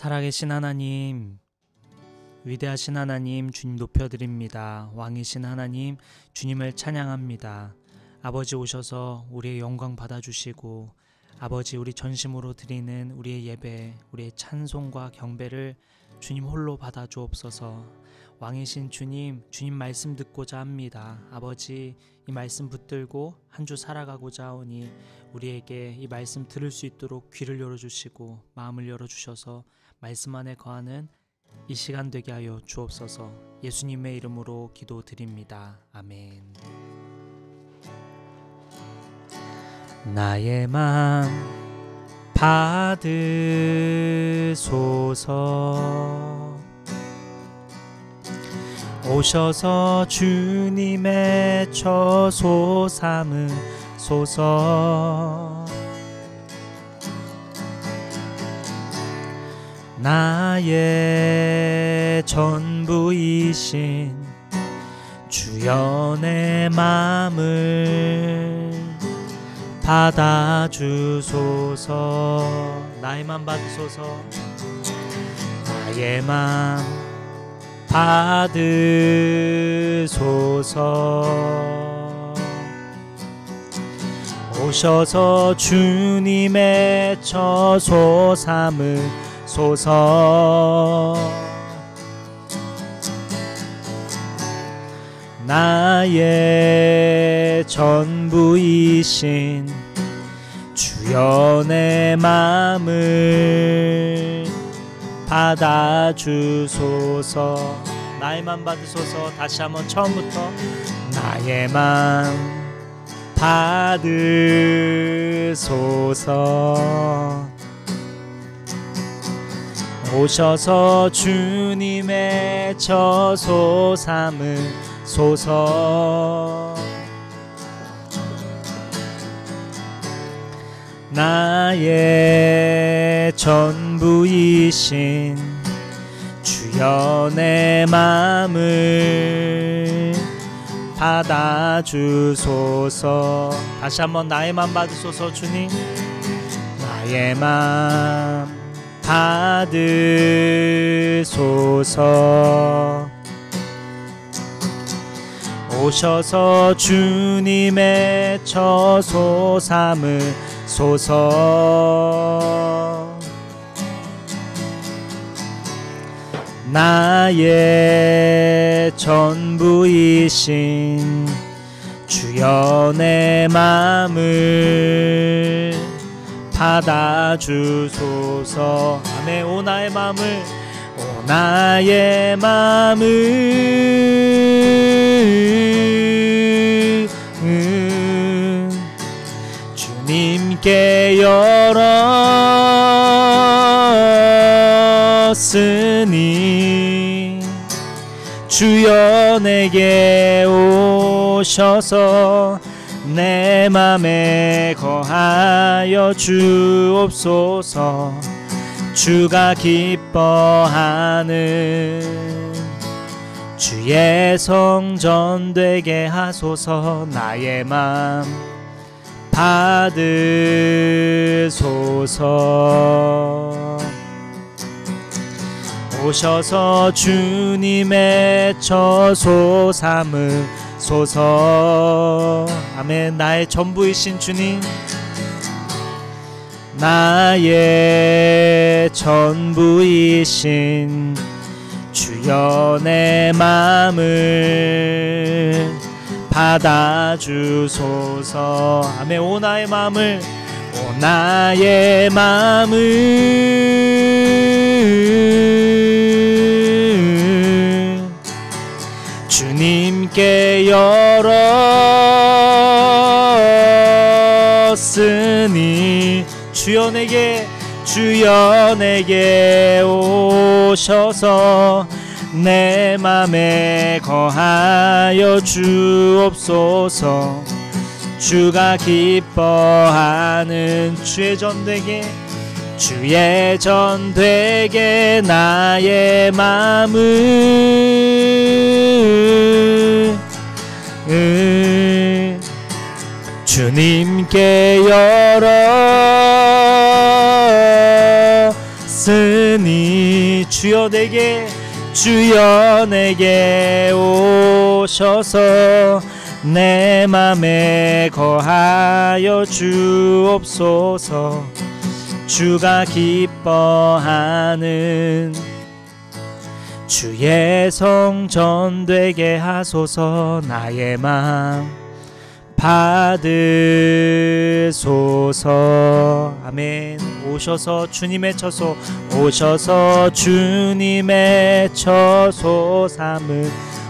살아계신 하나님, 위대하신 하나님, 주님 높여드립니다. 왕이신 하나님, 주님을 찬양합니다. 아버지 오셔서 우리의 영광 받아주시고, 아버지 우리 전심으로 드리는 우리의 예배, 우리의 찬송과 경배를 주님 홀로 받아주옵소서. 왕이신 주님, 주님 말씀 듣고자 합니다. 아버지, 이 말씀 붙들고 한 주 살아가고자 하오니 우리에게 이 말씀 들을 수 있도록 귀를 열어주시고 마음을 열어주셔서 말씀 안에 거하는 이 시간 되게 하여 주옵소서. 예수님의 이름으로 기도드립니다. 아멘. 나의 맘 받으소서. 오셔서 주님의 처소 삼으소서. 나의 전부이신 주여 내 맘을 받아주소서. 나의 맘 받으소서. 나의 맘 받으소서. 오셔서 주님의 처소 삼으소서. 나의 전부이신 주여 내 맘을 받아주소서. 나의 맘 받으소서. 다시 한번 처음부터. 나의 맘 받으소서. 오셔서 주님의 처소 삼으소서. 나의 전부이신 주여 내 맘을 받아주소서. 다시 한번 나의 맘 받으소서. 주님 나의 맘 받으소서. 오셔서 주님의 처소 삼으소서. 나의 전부이신 주여 내 맘을 받아주소서. 아멘. 오 나의 맘을, 오 나의 맘을 주님께 열었으니 주여 내게 오셔서 내 맘에 거하여 주옵소서. 주가 기뻐하는 주의 성전 되게 하소서. 나의 맘 받으소서. 오셔서 주님의 처소 삼으소서. 아멘. 나의 전부이신 주님, 나의 전부이신 주여 내 맘을 받아주소서. 아멘. 오 나의 맘을, 오 나의 맘을 주님께 열었으니 주여 내게 오셔서 내 맘에 거하여 주옵소서. 주가 기뻐하는 주의 전 되게 나의 맘을 주님께 열었으니 주여 내게 오셔서 내 맘에 거하여 주옵소서. 주가 기뻐하는 주의 성전 되게 하소서. 나의 맘 받으소서. 아멘. 오셔서 주님의 처소, 오셔서 주님의 처소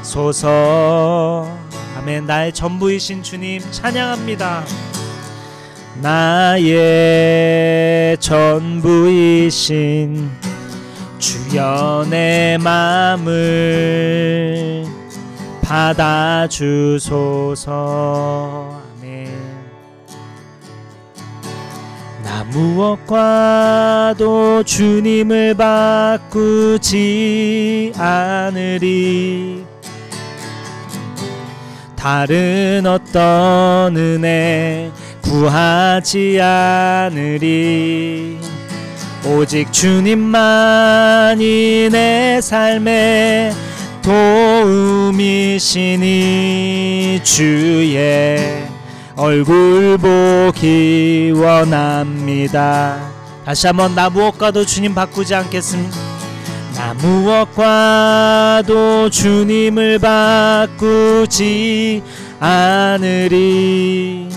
삼으소서. 아멘. 나의 전부이신 주님 찬양합니다. 나의 전부이신 주여 내 마음을 받아주소서. 아멘. 나 무엇과도 주님을 바꾸지 않으리. 다른 어떤 은혜 구하지 않으리. 오직 주님만이 내 삶의 도움이시니 주의 얼굴 보기 원합니다. 다시 한번 나 무엇과도 주님 바꾸지 않겠습니다. 나 무엇과도 주님을 바꾸지 않으리.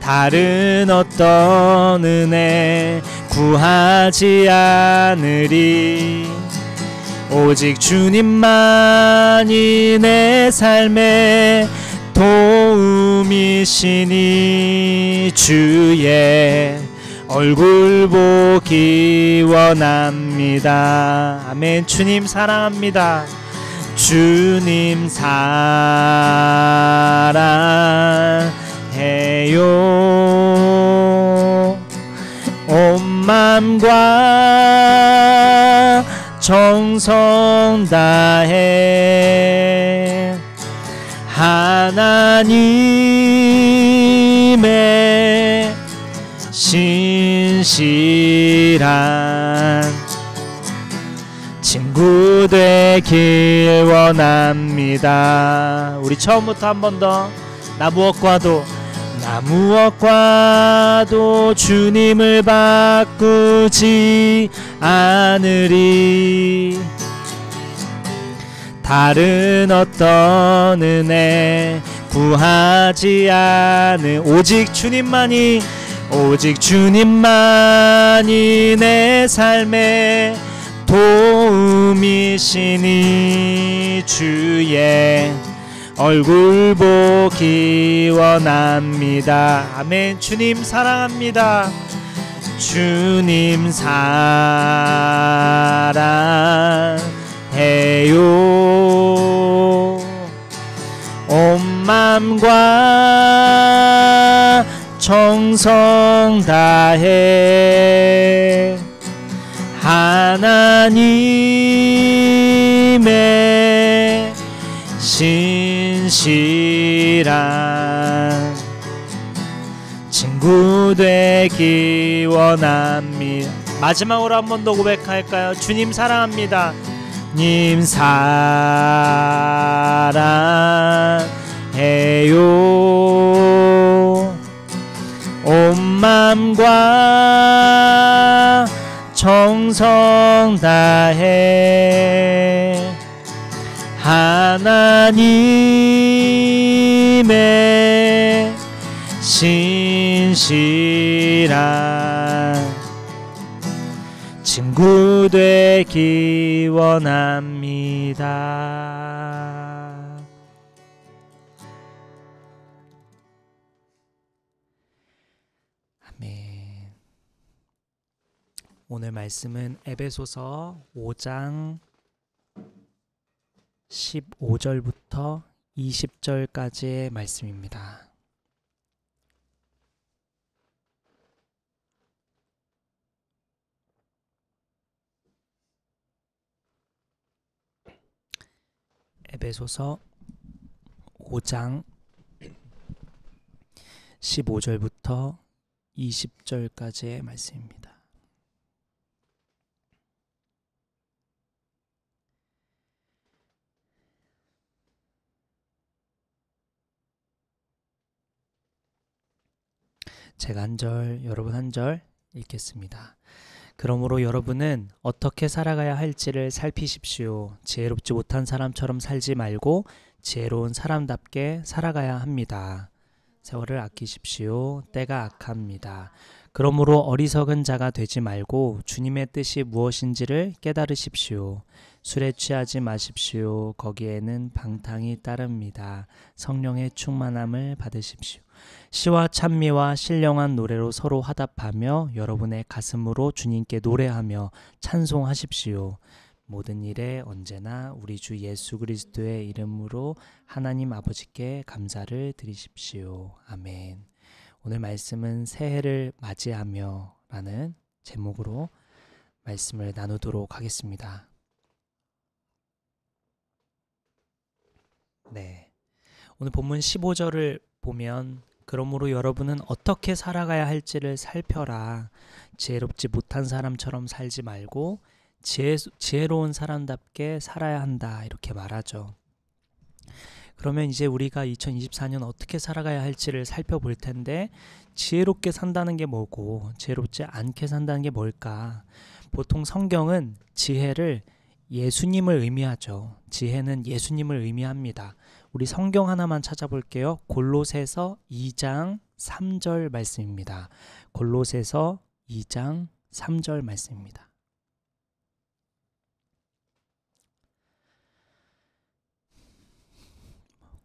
다른 어떤 은혜 구하지 않으리. 오직 주님만이 내 삶의 도움이시니 주의 얼굴 보기 원합니다. 아멘. 주님 사랑합니다. 주님 사랑해요. 온 맘과 정성 다해 하나님의 신실한 친구 되길 원합니다. 우리 처음부터 한 번 더. 나 무엇과도 주님을 바꾸지 않으리. 다른 어떤 은혜 구하지 않으. 오직 주님만이 내 삶의 도움이시니 주의 얼굴 보기 원합니다. 아멘. 주님 사랑합니다. 주님 사랑해요. 온 맘과 정성 다해 하나님의 신실한 친구 되기 원합니다. 마지막으로 한 번 더 고백할까요? 주님 사랑합니다. 님 사랑해요. 온 맘과 정성 다해 하나님의 신실한 친구 되기 원합니다. 아멘. 오늘 말씀은 에베소서 5장 15절부터 20절까지의 말씀입니다. 에베소서 5장 15절부터 20절까지의 말씀입니다. 제가 한 절, 여러분 한 절 읽겠습니다. 그러므로 여러분은 어떻게 살아가야 할지를 살피십시오. 지혜롭지 못한 사람처럼 살지 말고 지혜로운 사람답게 살아가야 합니다. 세월을 아끼십시오. 때가 악합니다. 그러므로 어리석은 자가 되지 말고 주님의 뜻이 무엇인지를 깨달으십시오. 술에 취하지 마십시오. 거기에는 방탕이 따릅니다. 성령의 충만함을 받으십시오. 시와 찬미와 신령한 노래로 서로 화답하며 여러분의 가슴으로 주님께 노래하며 찬송하십시오. 모든 일에 언제나 우리 주 예수 그리스도의 이름으로 하나님 아버지께 감사를 드리십시오. 아멘. 오늘 말씀은 새해를 맞이하며 라는 제목으로 말씀을 나누도록 하겠습니다. 네. 오늘 본문 15절을 보면 그러므로 여러분은 어떻게 살아가야 할지를 살펴라. 지혜롭지 못한 사람처럼 살지 말고 지혜로운 사람답게 살아야 한다. 이렇게 말하죠. 그러면 이제 우리가 2024년 어떻게 살아가야 할지를 살펴볼 텐데 지혜롭게 산다는 게 뭐고 지혜롭지 않게 산다는 게 뭘까? 보통 성경은 지혜를 예수님을 의미하죠. 지혜는 예수님을 의미합니다. 우리 성경 하나만 찾아볼게요. 골로새서 2장 3절 말씀입니다. 골로새서 2장 3절 말씀입니다.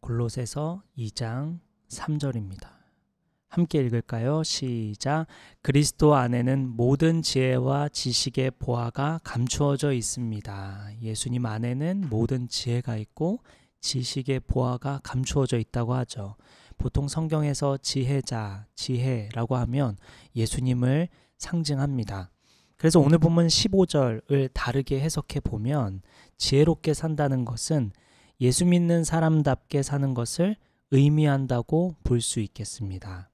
골로새서 2장 3절입니다. 함께 읽을까요? 시작. 그리스도 안에는 모든 지혜와 지식의 보화가 감추어져 있습니다. 예수님 안에는 모든 지혜가 있고 지식의 보화가 감추어져 있다고 하죠. 보통 성경에서 지혜자, 지혜라고 하면 예수님을 상징합니다. 그래서 오늘 본문 15절을 다르게 해석해 보면 지혜롭게 산다는 것은 예수 믿는 사람답게 사는 것을 의미한다고 볼 수 있겠습니다.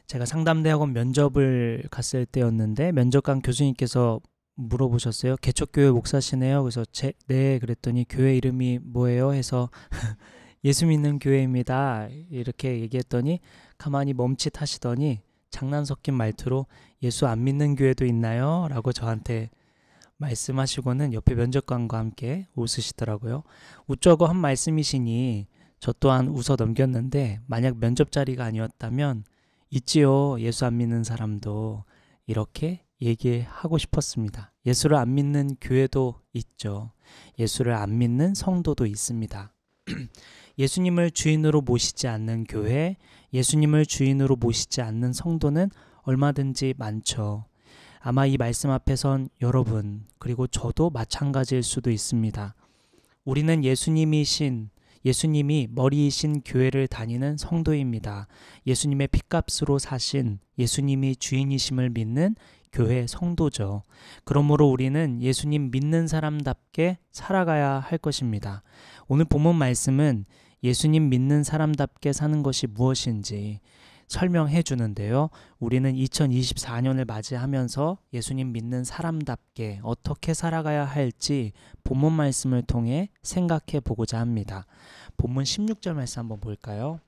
제가 상담대학원 면접을 갔을 때였는데 면접관 교수님께서 물어보셨어요. 개척교회 목사시네요. 그래서 네 그랬더니 교회 이름이 뭐예요? 해서 예수 믿는 교회입니다. 이렇게 얘기했더니 가만히 멈칫하시더니 장난 섞인 말투로 예수 안 믿는 교회도 있나요? 라고 저한테 말씀하시고는 옆에 면접관과 함께 웃으시더라고요. 웃자고 한 말씀이시니 저 또한 웃어 넘겼는데 만약 면접 자리가 아니었다면 있지요. 예수 안 믿는 사람도 이렇게 얘기하고 싶었습니다. 예수를 안 믿는 교회도 있죠. 예수를 안 믿는 성도도 있습니다. 예수님을 주인으로 모시지 않는 교회, 예수님을 주인으로 모시지 않는 성도는 얼마든지 많죠. 아마 이 말씀 앞에선 여러분 그리고 저도 마찬가지일 수도 있습니다. 우리는 예수님이 머리이신 교회를 다니는 성도입니다. 예수님의 핏값으로 사신 예수님이 주인이심을 믿는 교회 성도죠. 그러므로 우리는 예수님 믿는 사람답게 살아가야 할 것입니다. 오늘 본문 말씀은 예수님 믿는 사람답게 사는 것이 무엇인지 설명해 주는데요. 우리는 2024년을 맞이하면서 예수님 믿는 사람답게 어떻게 살아가야 할지 본문 말씀을 통해 생각해 보고자 합니다. 본문 16절 말씀 한번 볼까요?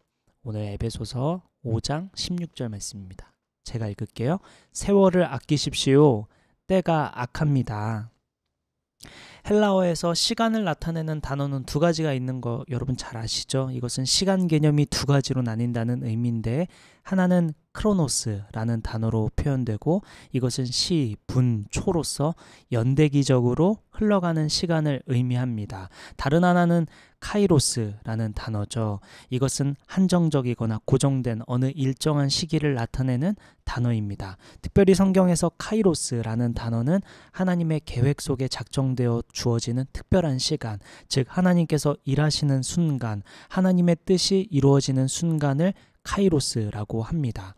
오늘 에베소서 5장 16절 말씀입니다. 제가 읽을게요. 세월을 아끼십시오. 때가 악합니다. 헬라어에서 시간을 나타내는 단어는 두 가지가 있는 거 여러분 잘 아시죠? 이것은 시간 개념이 두 가지로 나뉜다는 의미인데 하나는 크로노스라는 단어로 표현되고 이것은 시, 분, 초로서 연대기적으로 흘러가는 시간을 의미합니다. 다른 하나는 카이로스라는 단어죠. 이것은 한정적이거나 고정된 어느 일정한 시기를 나타내는 단어입니다. 특별히 성경에서 카이로스라는 단어는 하나님의 계획 속에 작정되어 주어지는 특별한 시간, 즉 하나님께서 일하시는 순간, 하나님의 뜻이 이루어지는 순간을 카이로스라고 합니다.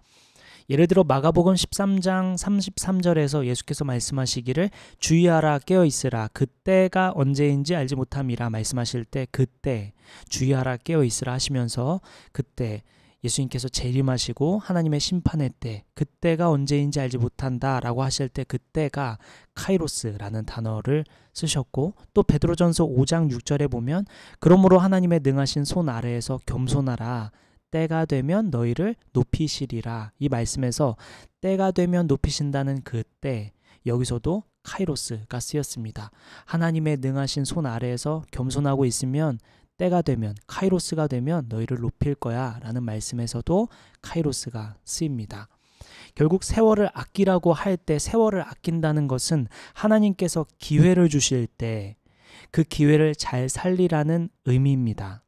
예를 들어 마가복음 13장 33절에서 예수께서 말씀하시기를 주의하라 깨어있으라 그때가 언제인지 알지 못함이라 말씀하실 때 그때 주의하라 깨어있으라 하시면서 그때 예수님께서 재림하시고 하나님의 심판의 때 그때가 언제인지 알지 못한다 라고 하실 때 그때가 카이로스라는 단어를 쓰셨고 또 베드로전서 5장 6절에 보면 그러므로 하나님의 능하신 손 아래에서 겸손하라 때가 되면 너희를 높이시리라. 이 말씀에서 때가 되면 높이신다는 그 때, 여기서도 카이로스가 쓰였습니다. 하나님의 능하신 손 아래에서 겸손하고 있으면 때가 되면, 카이로스가 되면 너희를 높일 거야 라는 말씀에서도 카이로스가 쓰입니다. 결국 세월을 아끼라고 할 때, 세월을 아낀다는 것은 하나님께서 기회를 주실 때 그 기회를 잘 살리라는 의미입니다.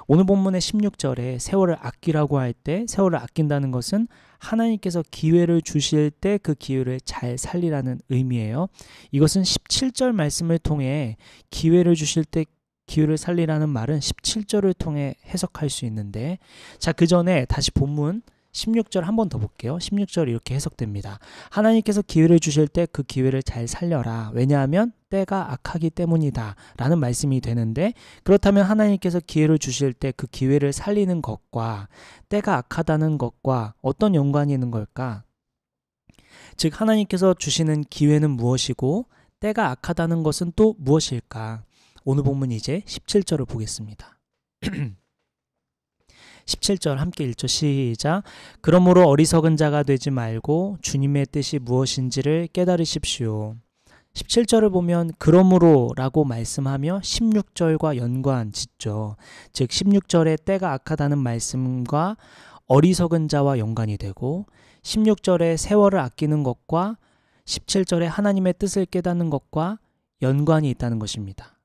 오늘 본문의 16절에 세월을 아끼라고 할 때, 세월을 아낀다는 것은 하나님께서 기회를 주실 때 그 기회를 잘 살리라는 의미예요. 이것은 17절 말씀을 통해 기회를 주실 때 기회를 살리라는 말은 17절을 통해 해석할 수 있는데, 자, 그 전에 다시 본문 16절 한 번 더 볼게요. 16절 이렇게 해석됩니다. 하나님께서 기회를 주실 때 그 기회를 잘 살려라. 왜냐하면 때가 악하기 때문이다 라는 말씀이 되는데, 그렇다면 하나님께서 기회를 주실 때 그 기회를 살리는 것과 때가 악하다는 것과 어떤 연관이 있는 걸까? 즉, 하나님께서 주시는 기회는 무엇이고 때가 악하다는 것은 또 무엇일까? 오늘 본문 이제 17절을 보겠습니다. 17절 함께 읽죠. 시작. 그러므로 어리석은 자가 되지 말고 주님의 뜻이 무엇인지를 깨달으십시오. 17절을 보면 그러므로 라고 말씀하며 16절과 연관 짓죠. 즉 16절에 때가 악하다는 말씀과 어리석은 자와 연관이 되고, 16절에 세월을 아끼는 것과 17절에 하나님의 뜻을 깨닫는 것과 연관이 있다는 것입니다.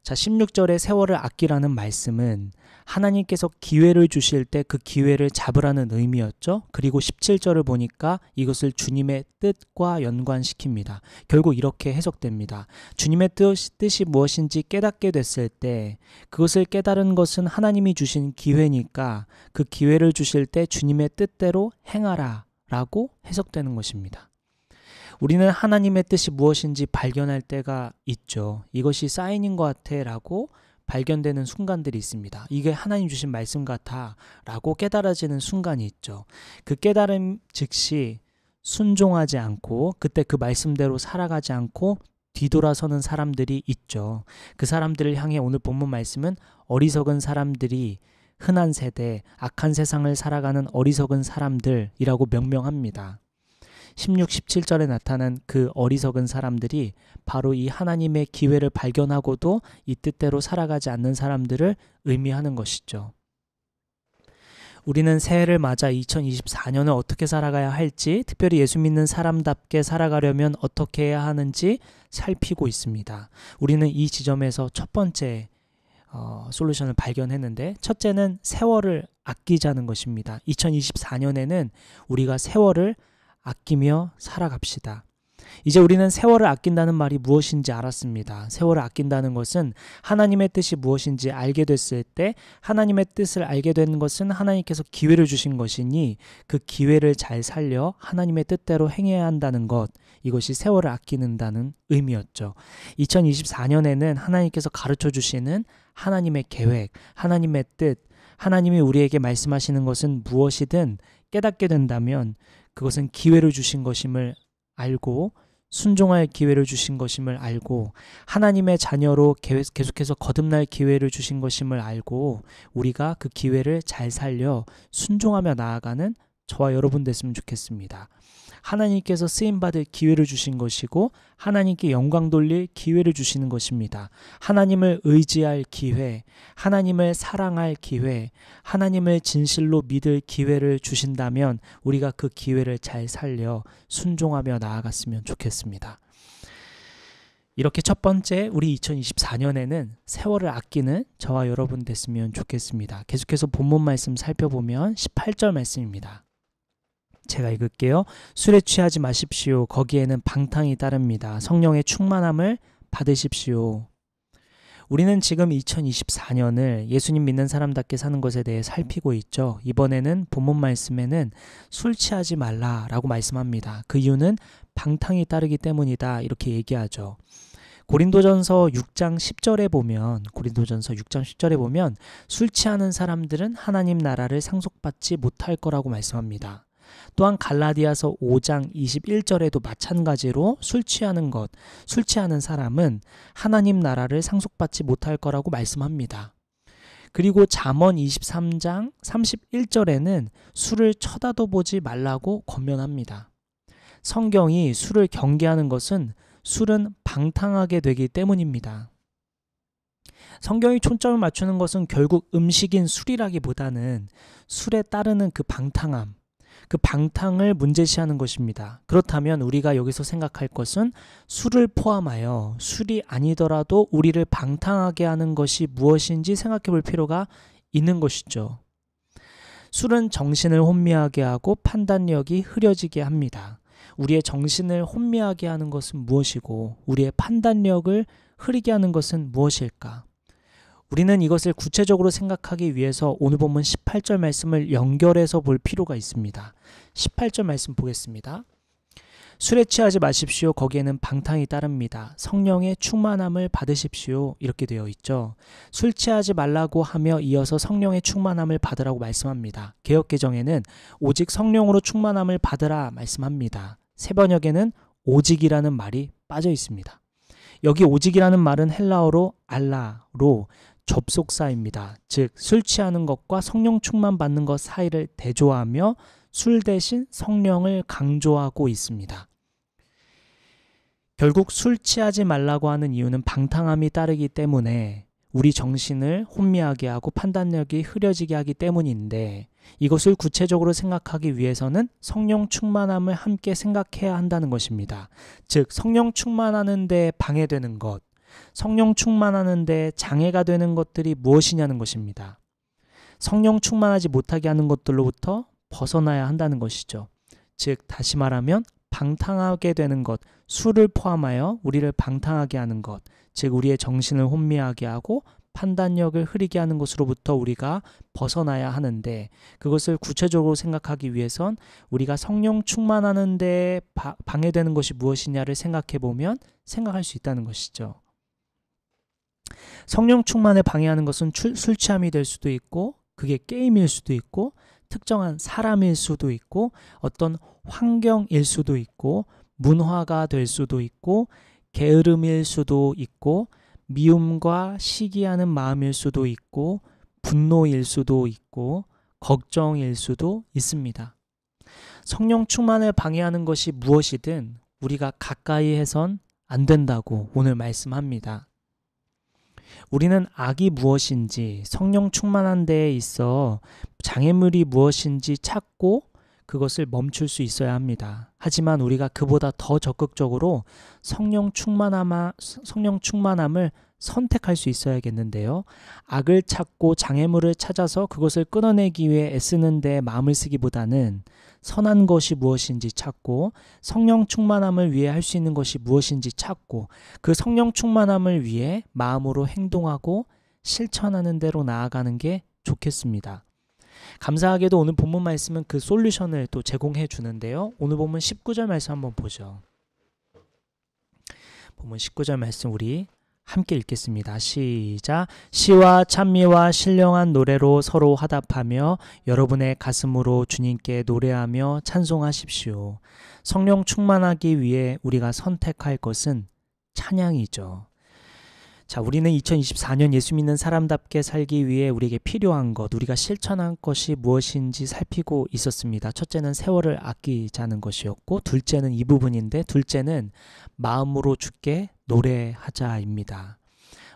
자, 16절에 세월을 아끼라는 말씀은 하나님께서 기회를 주실 때 그 기회를 잡으라는 의미였죠. 그리고 17절을 보니까 이것을 주님의 뜻과 연관시킵니다. 결국 이렇게 해석됩니다. 주님의 뜻이 무엇인지 깨닫게 됐을 때 그것을 깨달은 것은 하나님이 주신 기회니까 그 기회를 주실 때 주님의 뜻대로 행하라 라고 해석되는 것입니다. 우리는 하나님의 뜻이 무엇인지 발견할 때가 있죠. 이것이 사인인 것 같아 라고 발견되는 순간들이 있습니다. 이게 하나님 주신 말씀 같아 라고 깨달아지는 순간이 있죠. 그 깨달음 즉시 순종하지 않고 그때 그 말씀대로 살아가지 않고 뒤돌아서는 사람들이 있죠. 그 사람들을 향해 오늘 본문 말씀은 어리석은 사람들이, 흔한 세대, 악한 세상을 살아가는 어리석은 사람들이라고 명명합니다. 16, 17절에 나타난 그 어리석은 사람들이 바로 이 하나님의 기회를 발견하고도 이 뜻대로 살아가지 않는 사람들을 의미하는 것이죠. 우리는 새해를 맞아 2024년을 어떻게 살아가야 할지, 특별히 예수 믿는 사람답게 살아가려면 어떻게 해야 하는지 살피고 있습니다. 우리는 이 지점에서 첫 번째 솔루션을 발견했는데, 첫째는 세월을 아끼자는 것입니다. 2024년에는 우리가 세월을 아끼며 살아갑시다. 이제 우리는 세월을 아낀다는 말이 무엇인지 알았습니다. 세월을 아낀다는 것은 하나님의 뜻이 무엇인지 알게 됐을 때, 하나님의 뜻을 알게 된 것은 하나님께서 기회를 주신 것이니 그 기회를 잘 살려 하나님의 뜻대로 행해야 한다는 것, 이것이 세월을 아끼는다는 의미였죠. 2024년에는 하나님께서 가르쳐 주시는 하나님의 계획, 하나님의 뜻, 하나님이 우리에게 말씀하시는 것은 무엇이든 깨닫게 된다면 그것은 기회를 주신 것임을 알고, 순종할 기회를 주신 것임을 알고, 하나님의 자녀로 계속해서 거듭날 기회를 주신 것임을 알고 우리가 그 기회를 잘 살려 순종하며 나아가는 저와 여러분 됐으면 좋겠습니다. 하나님께서 쓰임받을 기회를 주신 것이고 하나님께 영광 돌릴 기회를 주시는 것입니다. 하나님을 의지할 기회, 하나님을 사랑할 기회, 하나님을 진실로 믿을 기회를 주신다면 우리가 그 기회를 잘 살려 순종하며 나아갔으면 좋겠습니다. 이렇게 첫 번째, 우리 2024년에는 세월을 아끼는 저와 여러분 됐으면 좋겠습니다. 계속해서 본문 말씀 살펴보면 18절 말씀입니다. 제가 읽을게요. 술에 취하지 마십시오. 거기에는 방탕이 따릅니다. 성령의 충만함을 받으십시오. 우리는 지금 2024년을 예수님 믿는 사람답게 사는 것에 대해 살피고 있죠. 이번에는 본문 말씀에는 술 취하지 말라라고 말씀합니다. 그 이유는 방탕이 따르기 때문이다 이렇게 얘기하죠. 고린도전서 6장 10절에 보면 술 취하는 사람들은 하나님 나라를 상속받지 못할 거라고 말씀합니다. 또한 갈라디아서 5장 21절에도 마찬가지로 술 취하는 사람은 하나님 나라를 상속받지 못할 거라고 말씀합니다. 그리고 잠언 23장 31절에는 술을 쳐다도 보지 말라고 권면합니다. 성경이 술을 경계하는 것은 술은 방탕하게 되기 때문입니다. 성경이 초점을 맞추는 것은 결국 음식인 술이라기보다는 술에 따르는 그 방탕함, 그 방탕을 문제시하는 것입니다. 그렇다면 우리가 여기서 생각할 것은 술을 포함하여 술이 아니더라도 우리를 방탕하게 하는 것이 무엇인지 생각해 볼 필요가 있는 것이죠. 술은 정신을 혼미하게 하고 판단력이 흐려지게 합니다. 우리의 정신을 혼미하게 하는 것은 무엇이고 우리의 판단력을 흐리게 하는 것은 무엇일까? 우리는 이것을 구체적으로 생각하기 위해서 오늘 본문 18절 말씀을 연결해서 볼 필요가 있습니다. 18절 말씀 보겠습니다. 술에 취하지 마십시오. 거기에는 방탕이 따릅니다. 성령의 충만함을 받으십시오. 이렇게 되어 있죠. 술 취하지 말라고 하며 이어서 성령의 충만함을 받으라고 말씀합니다. 개역개정에는 오직 성령으로 충만함을 받으라 말씀합니다. 새번역에는 오직이라는 말이 빠져 있습니다. 여기 오직이라는 말은 헬라어로 알라로 접속사입니다. 즉 술 취하는 것과 성령 충만 받는 것 사이를 대조하며 술 대신 성령을 강조하고 있습니다. 결국 술 취하지 말라고 하는 이유는 방탕함이 따르기 때문에 우리 정신을 혼미하게 하고 판단력이 흐려지게 하기 때문인데 이것을 구체적으로 생각하기 위해서는 성령 충만함을 함께 생각해야 한다는 것입니다. 즉 성령 충만하는 데 방해되는 것, 성령 충만하는 데 장애가 되는 것들이 무엇이냐는 것입니다. 성령 충만하지 못하게 하는 것들로부터 벗어나야 한다는 것이죠. 즉 다시 말하면 방탕하게 되는 것, 술을 포함하여 우리를 방탕하게 하는 것, 즉 우리의 정신을 혼미하게 하고 판단력을 흐리게 하는 것으로부터 우리가 벗어나야 하는데 그것을 구체적으로 생각하기 위해선 우리가 성령 충만하는 데 방해되는 것이 무엇이냐를 생각해 보면 생각할 수 있다는 것이죠. 성령 충만에 방해하는 것은 술 취함이 될 수도 있고 그게 게임일 수도 있고 특정한 사람일 수도 있고 어떤 환경일 수도 있고 문화가 될 수도 있고 게으름일 수도 있고 미움과 시기하는 마음일 수도 있고 분노일 수도 있고 걱정일 수도 있습니다. 성령 충만을 방해하는 것이 무엇이든 우리가 가까이 해선 안 된다고 오늘 말씀합니다. 우리는 악이 무엇인지 성령 충만한 데에 있어 장애물이 무엇인지 찾고 그것을 멈출 수 있어야 합니다. 하지만 우리가 그보다 더 적극적으로 성령 충만함을 선택할 수 있어야겠는데요. 악을 찾고 장애물을 찾아서 그것을 끊어내기 위해 애쓰는 데 마음을 쓰기보다는 선한 것이 무엇인지 찾고 성령 충만함을 위해 할 수 있는 것이 무엇인지 찾고 그 성령 충만함을 위해 마음으로 행동하고 실천하는 대로 나아가는 게 좋겠습니다. 감사하게도 오늘 본문 말씀은 그 솔루션을 또 제공해 주는데요. 오늘 본문 19절 말씀 한번 보죠. 본문 19절 말씀 우리 함께 읽겠습니다. 시작. 시와 찬미와 신령한 노래로 서로 화답하며 여러분의 가슴으로 주님께 노래하며 찬송하십시오. 성령 충만하기 위해 우리가 선택할 것은 찬양이죠. 자, 우리는 2024년 예수 믿는 사람답게 살기 위해 우리에게 필요한 것, 우리가 실천한 것이 무엇인지 살피고 있었습니다. 첫째는 세월을 아끼자는 것이었고 둘째는 이 부분인데 둘째는 마음으로 주께 노래하자입니다.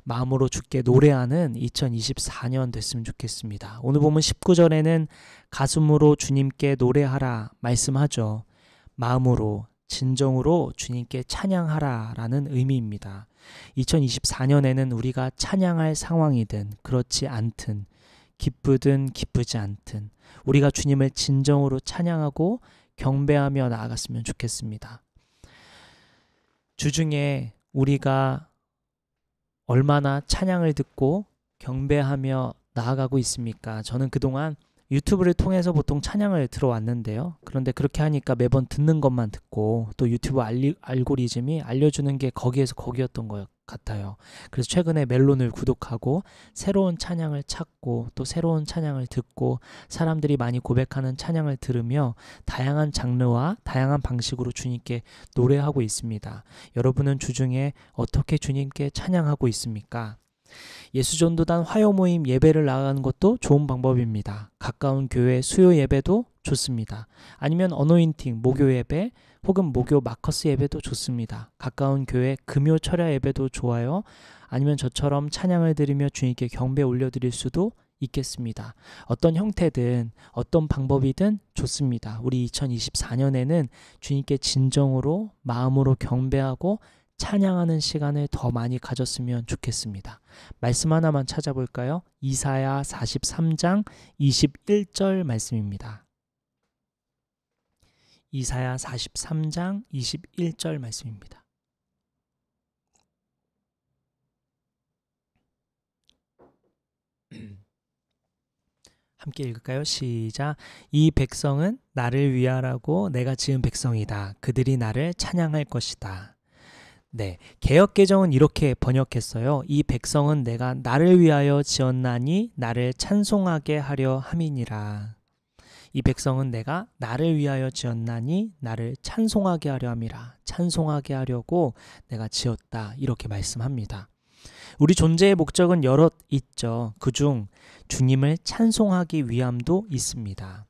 마음으로 주께 노래하는 2024년 됐으면 좋겠습니다. 오늘 보면 19절에는 가슴으로 주님께 노래하라 말씀하죠. 마음으로 진정으로 주님께 찬양하라 라는 의미입니다. 2024년에는 우리가 찬양할 상황이든 그렇지 않든 기쁘든 기쁘지 않든 우리가 주님을 진정으로 찬양하고 경배하며 나아갔으면 좋겠습니다. 주중에 우리가 얼마나 찬양을 듣고 경배하며 나아가고 있습니까? 저는 그동안 유튜브를 통해서 보통 찬양을 들어왔는데요. 그런데 그렇게 하니까 매번 듣는 것만 듣고 또 유튜브 알고리즘이 알려주는 게 거기에서 거기였던 것 같아요. 그래서 최근에 멜론을 구독하고 새로운 찬양을 찾고 또 새로운 찬양을 듣고 사람들이 많이 고백하는 찬양을 들으며 다양한 장르와 다양한 방식으로 주님께 노래하고 있습니다. 여러분은 주중에 어떻게 주님께 찬양하고 있습니까? 예수전도단 화요모임 예배를 나가는 것도 좋은 방법입니다. 가까운 교회 수요 예배도 좋습니다. 아니면 어노인팅 목요 예배 혹은 목요 마커스 예배도 좋습니다. 가까운 교회 금요 철야 예배도 좋아요. 아니면 저처럼 찬양을 드리며 주님께 경배 올려드릴 수도 있겠습니다. 어떤 형태든 어떤 방법이든 좋습니다. 우리 2024년에는 주님께 진정으로 마음으로 경배하고 찬양하는 시간을 더 많이 가졌으면 좋겠습니다. 말씀 하나만 찾아볼까요? 이사야 43장 21절 말씀입니다. 이사야 43장 21절 말씀입니다. 함께 읽을까요? 시작. 이 백성은 나를 위하라고 내가 지은 백성이다. 그들이 나를 찬양할 것이다. 네, 개역개정은 이렇게 번역했어요. 이 백성은 내가 나를 위하여 지었나니 나를 찬송하게 하려 함이니라. 이 백성은 내가 나를 위하여 지었나니 나를 찬송하게 하려 함이라. 찬송하게 하려고 내가 지었다. 이렇게 말씀합니다. 우리 존재의 목적은 여럿 있죠. 그중 주님을 찬송하기 위함도 있습니다.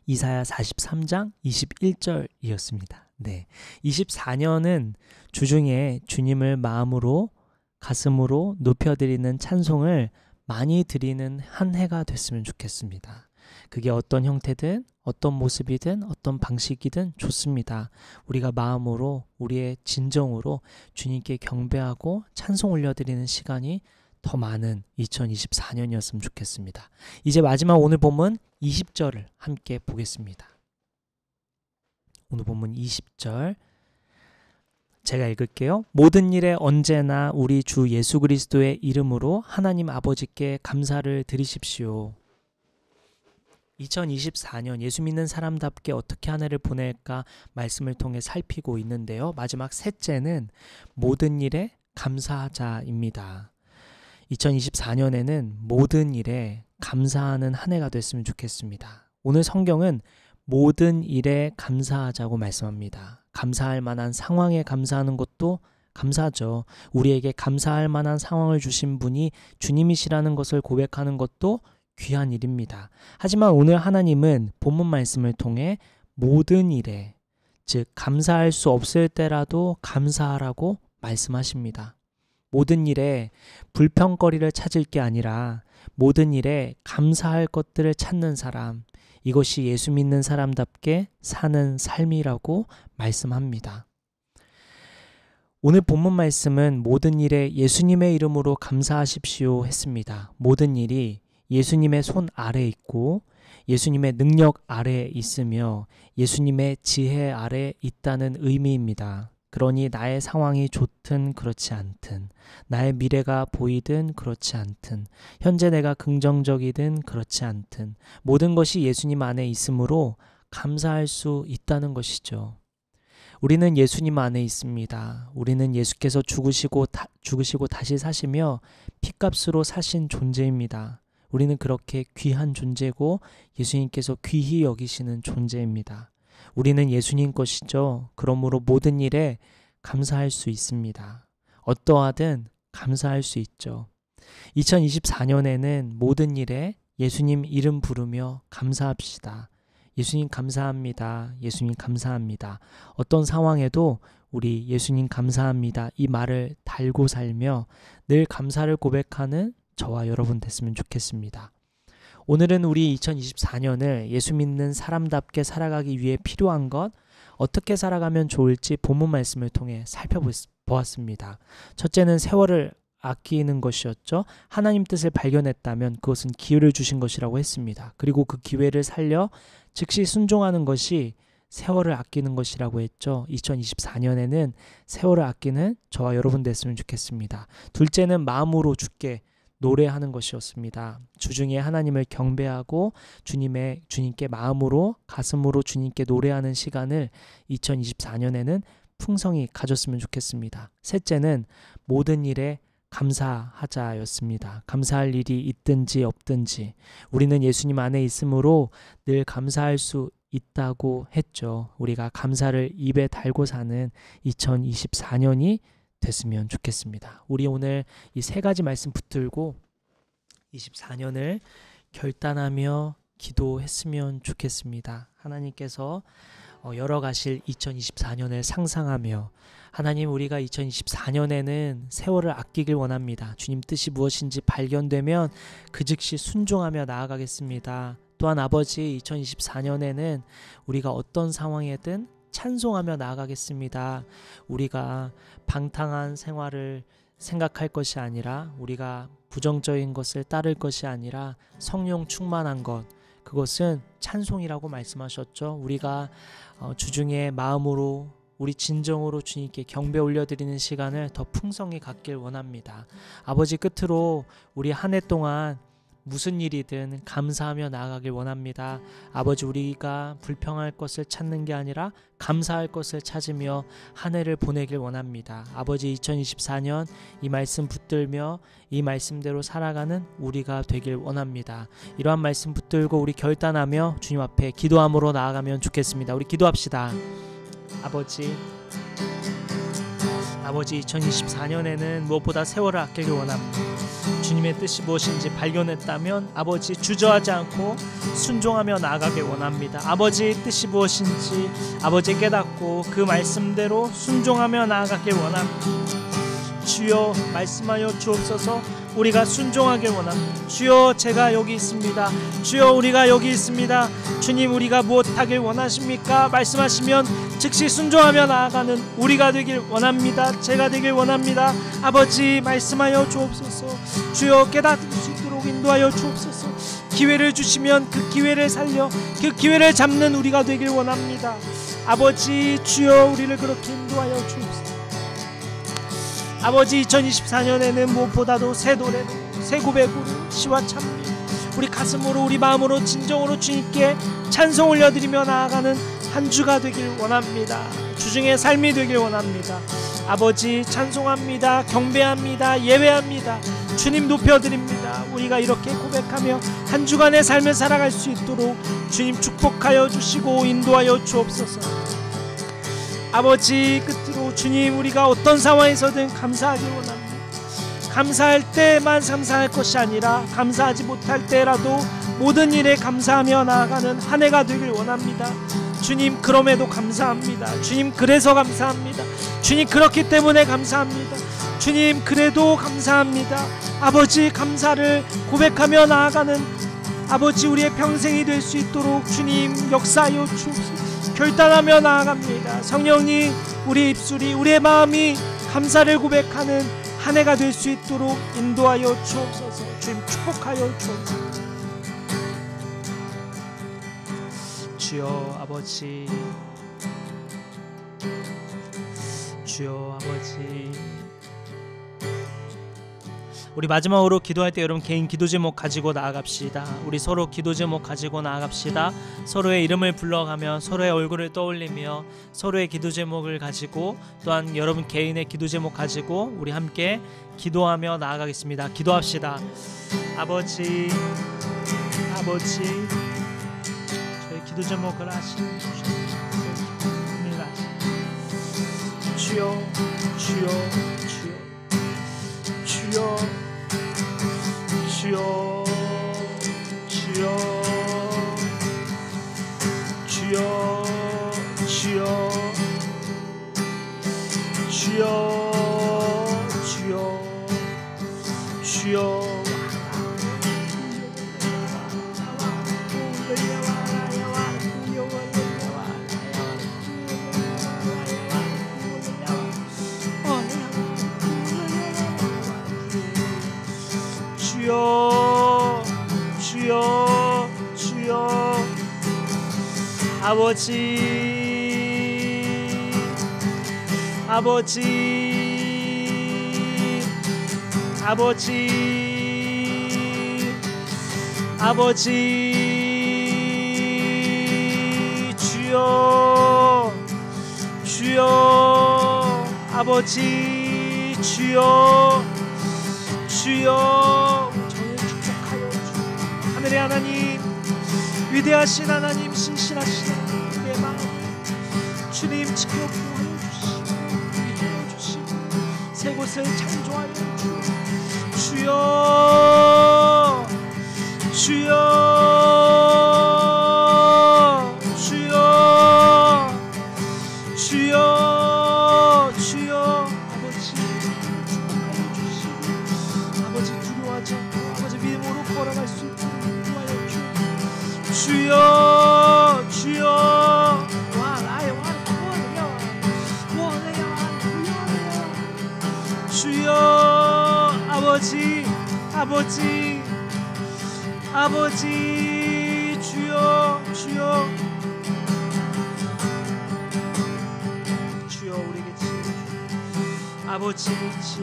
이사야 43장 21절이었습니다. 네, 24년은 주중에 주님을 마음으로 가슴으로 높여드리는 찬송을 많이 드리는 한 해가 됐으면 좋겠습니다. 그게 어떤 형태든 어떤 모습이든 어떤 방식이든 좋습니다. 우리가 마음으로 우리의 진정으로 주님께 경배하고 찬송 올려드리는 시간이 더 많은 2024년이었으면 좋겠습니다. 이제 마지막 오늘 본문 20절을 함께 보겠습니다. 오늘 본문 20절 제가 읽을게요. 모든 일에 언제나 우리 주 예수 그리스도의 이름으로 하나님 아버지께 감사를 드리십시오. 2024년 예수 믿는 사람답게 어떻게 한 해를 보낼까 말씀을 통해 살피고 있는데요. 마지막 셋째는 모든 일에 감사하자입니다. 2024년에는 모든 일에 감사하는 한 해가 됐으면 좋겠습니다. 오늘 성경은 모든 일에 감사하자고 말씀합니다. 감사할 만한 상황에 감사하는 것도 감사죠. 우리에게 감사할 만한 상황을 주신 분이 주님이시라는 것을 고백하는 것도 귀한 일입니다. 하지만 오늘 하나님은 본문 말씀을 통해 모든 일에, 즉 감사할 수 없을 때라도 감사하라고 말씀하십니다. 모든 일에 불평거리를 찾을 게 아니라 모든 일에 감사할 것들을 찾는 사람, 이것이 예수 믿는 사람답게 사는 삶이라고 말씀합니다. 오늘 본문 말씀은 모든 일에 예수님의 이름으로 감사하십시오 했습니다. 모든 일이 예수님의 손 아래에 있고 예수님의 능력 아래에 있으며 예수님의 지혜 아래에 있다는 의미입니다. 그러니 나의 상황이 좋든 그렇지 않든, 나의 미래가 보이든 그렇지 않든, 현재 내가 긍정적이든 그렇지 않든 모든 것이 예수님 안에 있으므로 감사할 수 있다는 것이죠. 우리는 예수님 안에 있습니다. 우리는 예수께서 죽으시고 다시 사시며 핏값으로 사신 존재입니다. 우리는 그렇게 귀한 존재고 예수님께서 귀히 여기시는 존재입니다. 우리는 예수님 것이죠. 그러므로 모든 일에 감사할 수 있습니다. 어떠하든 감사할 수 있죠. 2024년에는 모든 일에 예수님 이름 부르며 감사합시다. 예수님 감사합니다. 예수님 감사합니다. 어떤 상황에도 우리 예수님 감사합니다. 이 말을 달고 살며 늘 감사를 고백하는 저와 여러분 됐으면 좋겠습니다. 오늘은 우리 2024년을 예수 믿는 사람답게 살아가기 위해 필요한 것, 어떻게 살아가면 좋을지 본문 말씀을 통해 살펴보았습니다. 첫째는 세월을 아끼는 것이었죠. 하나님 뜻을 발견했다면 그것은 기회를 주신 것이라고 했습니다. 그리고 그 기회를 살려 즉시 순종하는 것이 세월을 아끼는 것이라고 했죠. 2024년에는 세월을 아끼는 저와 여러분 됐으면 좋겠습니다. 둘째는 마음으로 주께 노래하는 것이었습니다. 주중에 하나님을 경배하고 주님께 마음으로 가슴으로 주님께 노래하는 시간을 2024년에는 풍성히 가졌으면 좋겠습니다. 셋째는 모든 일에 감사하자였습니다. 감사할 일이 있든지 없든지 우리는 예수님 안에 있으므로 늘 감사할 수 있다고 했죠. 우리가 감사를 입에 달고 사는 2024년이 됐으면 좋겠습니다. 우리 오늘 이 세 가지 말씀 붙들고 24년을 결단하며 기도했으면 좋겠습니다. 하나님께서 열어가실 2024년을 상상하며 하나님, 우리가 2024년에는 세월을 아끼길 원합니다. 주님 뜻이 무엇인지 발견되면 그 즉시 순종하며 나아가겠습니다. 또한 아버지, 2024년에는 우리가 어떤 상황에든 찬송하며 나아가겠습니다. 우리가 방탕한 생활을 생각할 것이 아니라, 우리가 부정적인 것을 따를 것이 아니라 성령 충만한 것, 그것은 찬송이라고 말씀하셨죠. 우리가 주중에 마음으로, 우리 진정으로 주님께 경배 올려드리는 시간을 더 풍성히 갖길 원합니다. 아버지, 끝으로 우리 한 해 동안 무슨 일이든 감사하며 나아가길 원합니다. 아버지, 우리가 불평할 것을 찾는 게 아니라 감사할 것을 찾으며 한 해를 보내길 원합니다. 아버지, 2024년 이 말씀 붙들며 이 말씀대로 살아가는 우리가 되길 원합니다. 이러한 말씀 붙들고 우리 결단하며 주님 앞에 기도함으로 나아가면 좋겠습니다. 우리 기도합시다. 아버지, 2024년에는 무엇보다 세월을 아끼길 원합니다. 주님의 뜻이 무엇인지 발견했다면 아버지, 주저하지 않고 순종하며 나아가길 원합니다. 아버지, 뜻이 무엇인지 아버지 깨닫고 그 말씀대로 순종하며 나아가길 원합니다. 주여, 말씀하여 주옵소서. 우리가 순종하길 원합니다. 주여, 제가 여기 있습니다. 주여, 우리가 여기 있습니다. 주님, 우리가 무엇하길 원하십니까? 말씀하시면 즉시 순종하며 나아가는 우리가 되길 원합니다. 제가 되길 원합니다. 아버지, 말씀하여 주옵소서. 주여, 깨닫을 수 있도록 인도하여 주옵소서. 기회를 주시면 그 기회를 살려 그 기회를 잡는 우리가 되길 원합니다. 아버지, 주여, 우리를 그렇게 인도하여 주옵소서. 아버지, 2024년에는 무엇보다도 새 노래로, 새 고백으로, 시와 찬미, 우리 가슴으로, 우리 마음으로 진정으로 주님께 찬송 올려드리며 나아가는 한 주가 되길 원합니다. 주중의 삶이 되길 원합니다. 아버지, 찬송합니다. 경배합니다. 예배합니다. 주님 높여드립니다. 우리가 이렇게 고백하며 한 주간의 삶을 살아갈 수 있도록 주님 축복하여 주시고 인도하여 주옵소서. 아버지, 끝으로 주님, 우리가 어떤 상황에서든 감사하길 원합니다. 감사할 때만 감사할 것이 아니라 감사하지 못할 때라도 모든 일에 감사하며 나아가는 한 해가 되길 원합니다. 주님, 그럼에도 감사합니다. 주님, 그래서 감사합니다. 주님, 그렇기 때문에 감사합니다. 주님, 그래도 감사합니다. 아버지, 감사를 고백하며 나아가는 아버지, 우리의 평생이 될 수 있도록 주님 역사하여 주옵소서. 결단하며 나아갑니다. 성령님, 우리의 입술이, 우리의 마음이 감사를 고백하는 한 해가 될 수 있도록 인도하여 주옵소서. 주님, 축복하여 주옵소서. 주여 아버지, 주여 아버지, 우리 마지막으로 기도할 때 여러분 개인 기도 제목 가지고 나아갑시다. 우리 서로 기도 제목 가지고 나아갑시다. 서로의 이름을 불러가며 서로의 얼굴을 떠올리며 서로의 기도 제목을 가지고 또한 여러분 개인의 기도 제목 가지고 우리 함께 기도하며 나아가겠습니다. 기도합시다. 아버지, 저의 기도 제목을 아시는 주여, 주여, 주여, 주여, 주여, 주여, 주여, 주여, 주여, 주여. 주여, 주여, 주여. 아버지, 아버지, 아버지, 아버지. 주여, 주여, 아버지, 주여, 주여. 저를 축복하여 주옵소서. 하늘의 하나님, 위대하신 하나님, 신실하신 하나님, 우리의 마음을 주님 지켜 보호하여 주시고 인도하여 주시고 새 곳을 창조하여 주여 주여 주여 주여 주여 아버지 축복하여 주시고 아버지 두려워하지 않고 아버지 믿음으로 걸어갈 수 있도록 인도하여 주여 주여 와 나의 왕 주여 아버지 아버지 아버지 주여 주여 주여 우리에게 지혜를 주여 아버지 지혜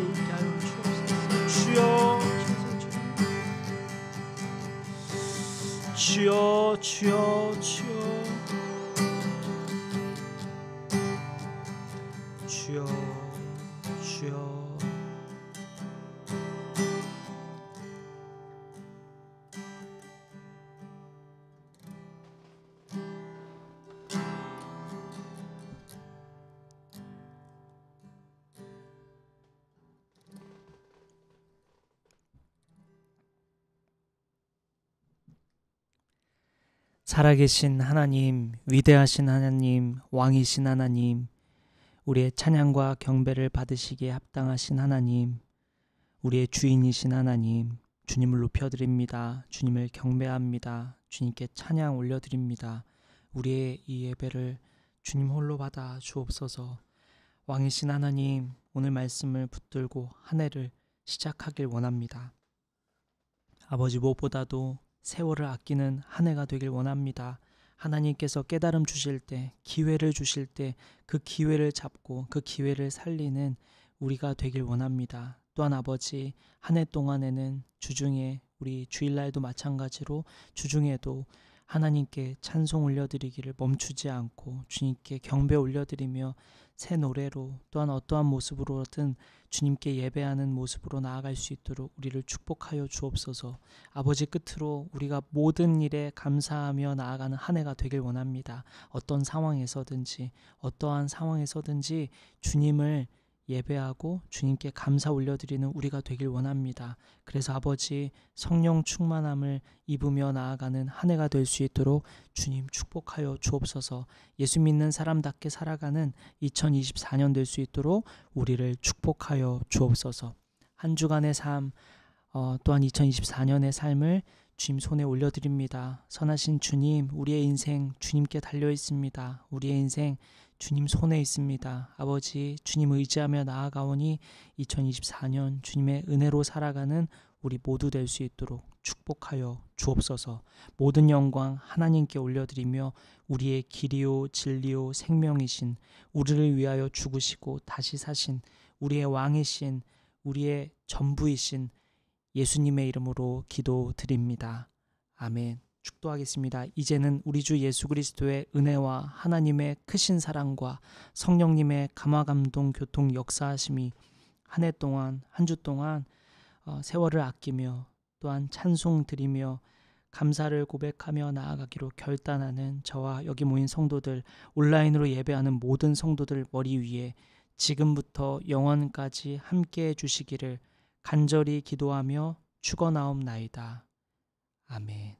있게 하여 주옵소서 주여 주여 주여 주여 주여 주여 살아계신 하나님, 위대하신 하나님, 왕이신 하나님, 우리의 찬양과 경배를 받으시기에 합당하신 하나님, 우리의 주인이신 하나님, 주님을 높여드립니다. 주님을 경배합니다. 주님께 찬양 올려드립니다. 우리의 이 예배를 주님 홀로 받아 주옵소서. 왕이신 하나님, 오늘 말씀을 붙들고 한 해를 시작하길 원합니다. 아버지 무엇보다도 세월을 아끼는 한 해가 되길 원합니다. 하나님께서 깨달음 주실 때, 기회를 주실 때 그 기회를 잡고 그 기회를 살리는 우리가 되길 원합니다. 또한 아버지 한 해 동안에는 주중에 우리 주일날도 마찬가지로 주중에도 하나님께 찬송 올려드리기를 멈추지 않고 주님께 경배 올려드리며 새 노래로 또한 어떠한 모습으로든 주님께 예배하는 모습으로 나아갈 수 있도록 우리를 축복하여 주옵소서. 아버지 끝으로 우리가 모든 일에 감사하며 나아가는 한 해가 되길 원합니다. 어떤 상황에서든지 어떠한 상황에서든지 주님을 예배하고 주님께 감사 올려드리는 우리가 되길 원합니다. 그래서 아버지 성령 충만함을 입으며 나아가는 한 해가 될 수 있도록 주님 축복하여 주옵소서. 예수 믿는 사람답게 살아가는 2024년 될 수 있도록 우리를 축복하여 주옵소서. 한 주간의 삶 또한 2024년의 삶을 주님 손에 올려드립니다. 선하신 주님, 우리의 인생 주님께 달려 있습니다. 우리의 인생 주님 손에 있습니다. 아버지 주님 의지하며 나아가오니 2024년 주님의 은혜로 살아가는 우리 모두 될 수 있도록 축복하여 주옵소서. 모든 영광 하나님께 올려드리며 우리의 길이요 진리요 생명이신 우리를 위하여 죽으시고 다시 사신 우리의 왕이신 우리의 전부이신 예수님의 이름으로 기도드립니다. 아멘. 축도하겠습니다. 이제는 우리 주 예수 그리스도의 은혜와 하나님의 크신 사랑과 성령님의 감화감동 교통 역사하심이 한 해 동안 한 주 동안 세월을 아끼며 또한 찬송 드리며 감사를 고백하며 나아가기로 결단하는 저와 여기 모인 성도들, 온라인으로 예배하는 모든 성도들 머리 위에 지금부터 영원까지 함께해 주시기를 간절히 기도하며 축원하옵나이다. 아멘.